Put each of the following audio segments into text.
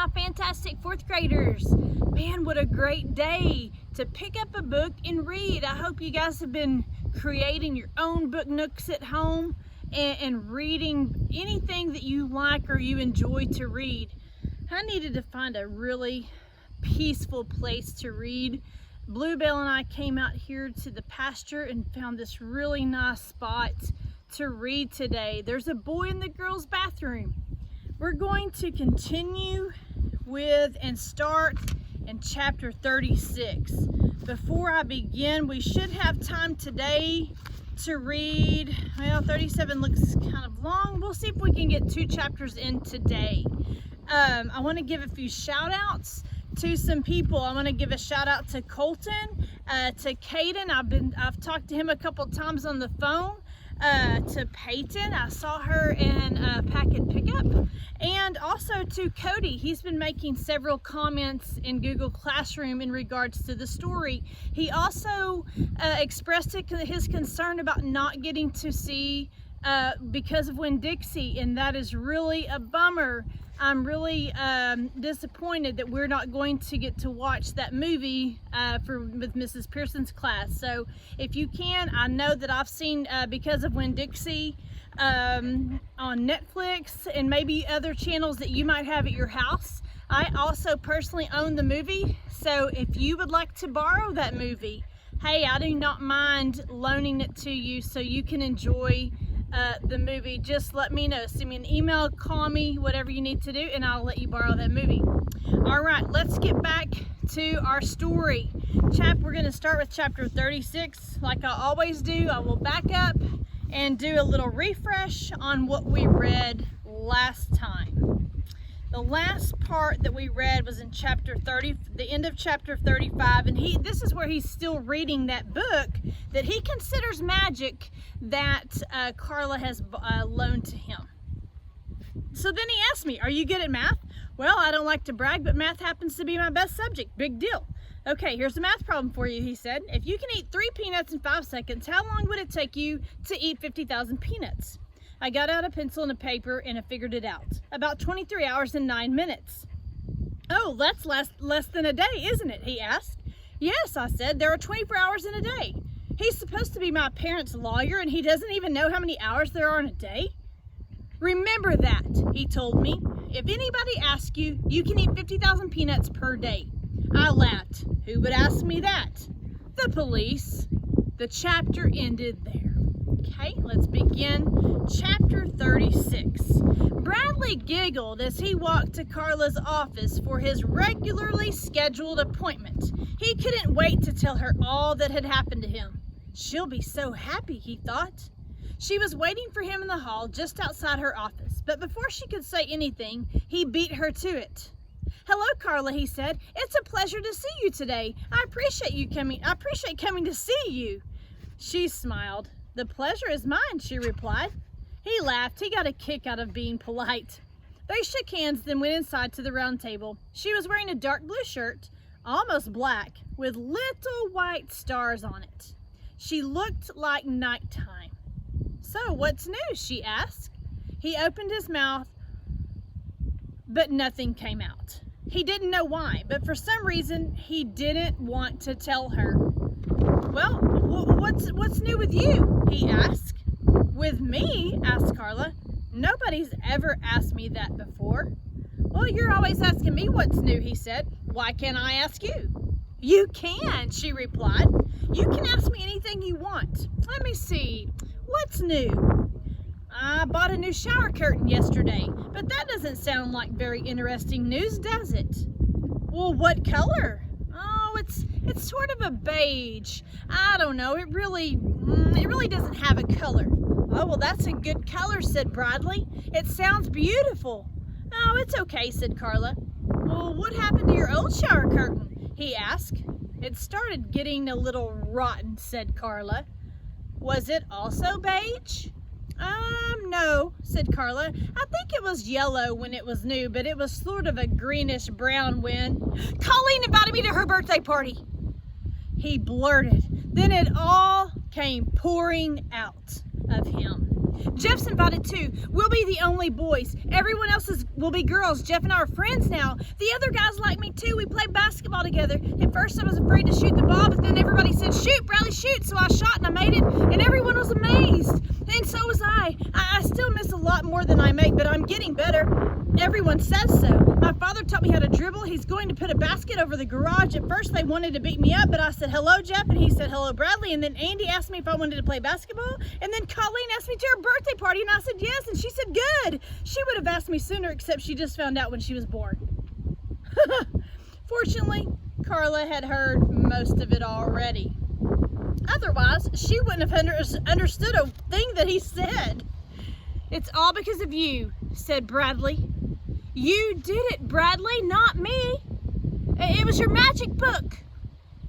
my fantastic fourth graders. Man, what a great day to pick up a book and read. I hope you guys have been creating your own book nooks at home and reading anything that you like or you enjoy to read. I needed to find a really peaceful place to read. Bluebell and I came out here to the pasture and found this really nice spot to read today. There's a boy in the girls' bathroom. We're going to continue with and start in chapter 36. Before I begin, we should have time today to read, well, 37 looks kind of long. We'll see if we can get 2 chapters in today. I want to give a few shout outs to some people. I want to give a shout out to Colton, to Caden. I've talked to him a couple times on the phone. To Peyton, I saw her in Packet Pickup, and also to Cody. He's been making several comments in Google Classroom in regards to the story. He also expressed his concern about not getting to see because of Winn-Dixie, and that is really a bummer. I'm really disappointed that we're not going to get to watch that movie with Mrs. Pearson's class. So if you can, I know that I've seen Because of Winn-Dixie on Netflix and maybe other channels that you might have at your house. I also personally own the movie, so if you would like to borrow that movie, hey, I do not mind loaning it to you so you can enjoy the movie. Just let me know. Send me an email, call me, whatever you need to do, and I'll let you borrow that movie. All right, let's get back to our story. We're going to start with chapter 36. Like I always do, I will back up and do a little refresh on what we read last time. The last part that we read was in chapter 30, the end of chapter 35, and this is where he's still reading that book that he considers magic that Carla has loaned to him. So then he asked me, are you good at math? Well, I don't like to brag, but math happens to be my best subject. Big deal. Okay, here's a math problem for you, he said. If you can eat 3 peanuts in 5 seconds, how long would it take you to eat 50,000 peanuts? I got out a pencil and a paper and I figured it out. About 23 hours and 9 minutes. Oh, that's less than a day, isn't it? He asked. Yes, I said, there are 24 hours in a day. He's supposed to be my parents' lawyer and he doesn't even know how many hours there are in a day? Remember that, he told me. If anybody asks you, you can eat 50,000 peanuts per day. I laughed. Who would ask me that? The police. The chapter ended there. Okay, let's begin chapter 36. Bradley giggled as he walked to Carla's office for his regularly scheduled appointment. He couldn't wait to tell her all that had happened to him. She'll be so happy, he thought. She was waiting for him in the hall just outside her office, but before she could say anything, he beat her to it. Hello, Carla, he said. It's a pleasure to see you today. I appreciate coming to see you. She smiled. The pleasure is mine, she replied. He laughed. He got a kick out of being polite. They shook hands, then went inside to the round table. She was wearing a dark blue shirt, almost black, with little white stars on it. She looked like nighttime. So, what's new? She asked. He opened his mouth, but nothing came out. He didn't know why, but for some reason, he didn't want to tell her. Well, what's new with you? He asked. With me? Asked Carla. Nobody's ever asked me that before. Well, you're always asking me what's new, he said. Why can't I ask you? You can, she replied. You can ask me anything you want. Let me see. What's new? I bought a new shower curtain yesterday, but that doesn't sound like very interesting news, does it? Well, what color? Oh, it's sort of a beige. I don't know. It really doesn't have a color. Oh, well, that's a good color, said Bradley. It sounds beautiful. Oh, it's okay, said Carla. Well, what happened to your old shower curtain? He asked. It started getting a little rotten, said Carla. Was it also beige? No, said Carla. I think it was yellow when it was new, but it was sort of a greenish brown when Colleen invited me to her birthday party, he blurted. Then it all came pouring out of him. Jeff's invited too. We'll be the only boys. Everyone else will be girls. Jeff and I are friends now. The other guys like me too. We play basketball together. At first I was afraid to shoot the ball, but then everybody said, shoot, Bradley, shoot. So I shot and I made it, and everyone was amazed. And so was I. I still miss a lot more than I make, but I'm getting better. Everyone says so. My father taught me how to dribble. He's going to put a basket over the garage. At first they wanted to beat me up, but I said, hello, Jeff, and he said, hello, Bradley. And then Andy asked me if I wanted to play basketball, and then Colleen asked me to her birthday party, and I said yes, and she said good. She would have asked me sooner, except she just found out when she was born. Fortunately, Carla had heard most of it already. Otherwise, she wouldn't have understood a thing that he said. It's all because of you, said Bradley. You did it, Bradley, not me. It was your magic book.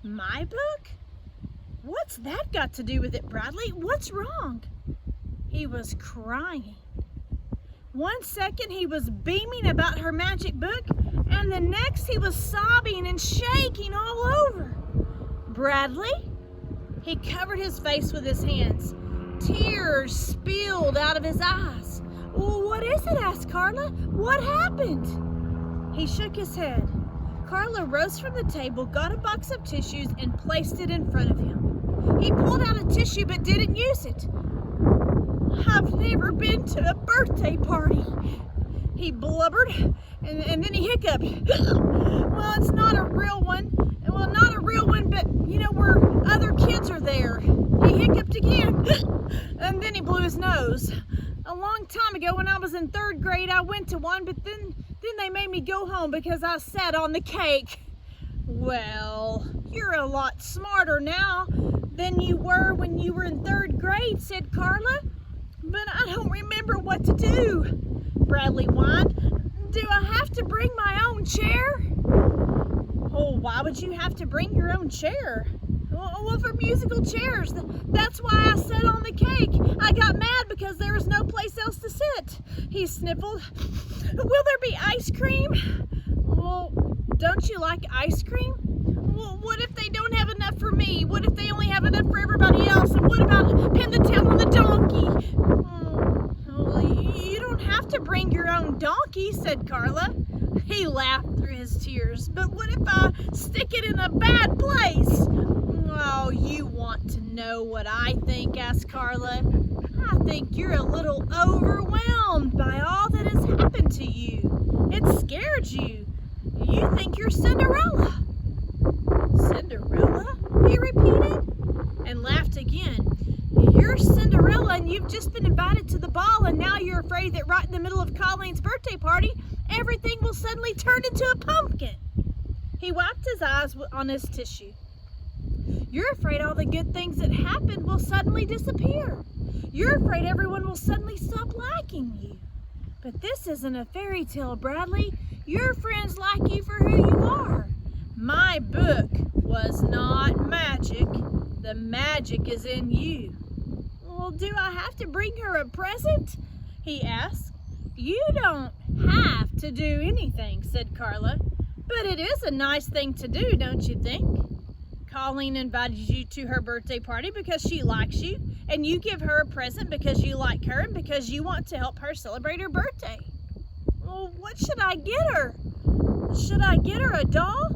My book? What's that got to do with it, Bradley? What's wrong? He was crying. 1 second he was beaming about her magic book, and the next he was sobbing and shaking all over. Bradley? He covered his face with his hands. Tears spilled out of his eyes. Well, what is it? Asked Carla. What happened? He shook his head. Carla rose from the table, got a box of tissues, and placed it in front of him. He pulled out a tissue but didn't use it. I've never been to a birthday party, he blubbered, and then he hiccuped. Well, it's not a real one. Well, not a real one, but you know where other kids are there. He hiccuped again, and then he blew his nose. A long time ago when I was in 3rd grade, I went to one, but then they made me go home because I sat on the cake. Well, you're a lot smarter now than you were when you were in 3rd grade, said Carla. But I don't remember what to do, Bradley whined. Do I have to bring my own chair? Oh, why would you have to bring your own chair? Well, for musical chairs. That's why I sat on the cake. I got mad because there was no place else to sit. He sniffled. Will there be ice cream? Well, don't you like ice cream? Well, what if they don't have enough for me? What if they only have enough for everybody else? And what about pin the tail on the donkey? Well, you don't have to bring your own donkey, said Carla. He laughed through his tears. But what if I stick it in a bad place? Oh, you want to know what I think, asked Carla. I think you're a little overwhelmed by all that has happened to you. It scared you. You think you're Cinderella. Cinderella? He repeated, and laughed again. You're Cinderella, and you've just been invited to the ball, and now you're afraid that right in the middle of Colleen's birthday party, everything will suddenly turn into a pumpkin. He wiped his eyes on his tissue. You're afraid all the good things that happened will suddenly disappear. You're afraid everyone will suddenly stop liking you. But this isn't a fairy tale, Bradley. Your friends like you for who you are. My book was not magic. The magic is in you. Well, do I have to bring her a present? He asked. You don't have to do anything, said Carla. But it is a nice thing to do, don't you think? Colleen invited you to her birthday party because she likes you, and you give her a present because you like her and because you want to help her celebrate her birthday. Well, what should I get her? Should I get her a doll?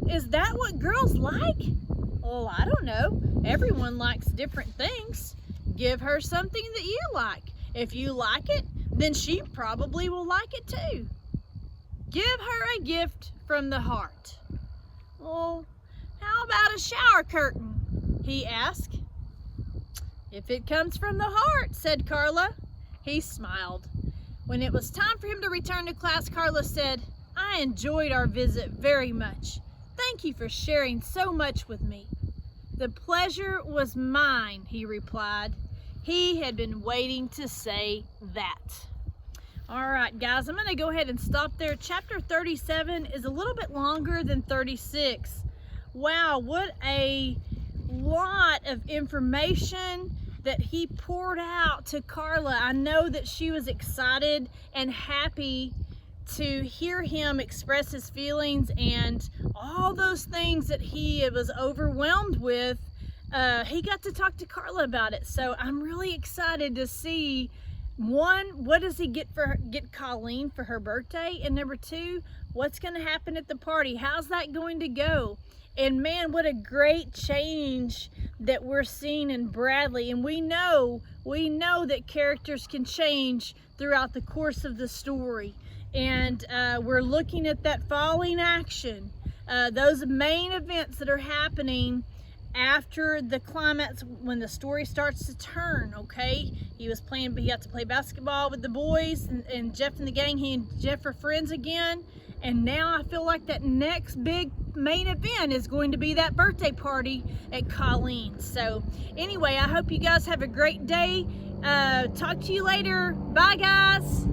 Is that what girls like? Well, I don't know. Everyone likes different things. Give her something that you like. If you like it, then she probably will like it too. Give her a gift from the heart. Well, how about a shower curtain? He asked. If it comes from the heart, said Carla. He smiled. When it was time for him to return to class, Carla said, I enjoyed our visit very much. Thank you for sharing so much with me. The pleasure was mine, he replied. He had been waiting to say that. All right, guys, I'm going to go ahead and stop there. Chapter 37 is a little bit longer than 36. Wow, what a lot of information that he poured out to Carla. I know that she was excited and happy to hear him express his feelings and all those things that he was overwhelmed with he got to talk to Carla about it. So I'm really excited to see, one, what does he get Colleen for her birthday? And number two, what's going to happen at the party? How's that going to go? And man, what a great change that we're seeing in Bradley. And we know that characters can change throughout the course of the story. And we're looking at that falling action, those main events that are happening after the climax, when the story starts to turn. Okay, he got to play basketball with the boys, and Jeff and the gang, he and Jeff are friends again. And now I feel like that next big main event is going to be that birthday party at Colleen's. So anyway, I hope you guys have a great day. Talk to you later. Bye, guys.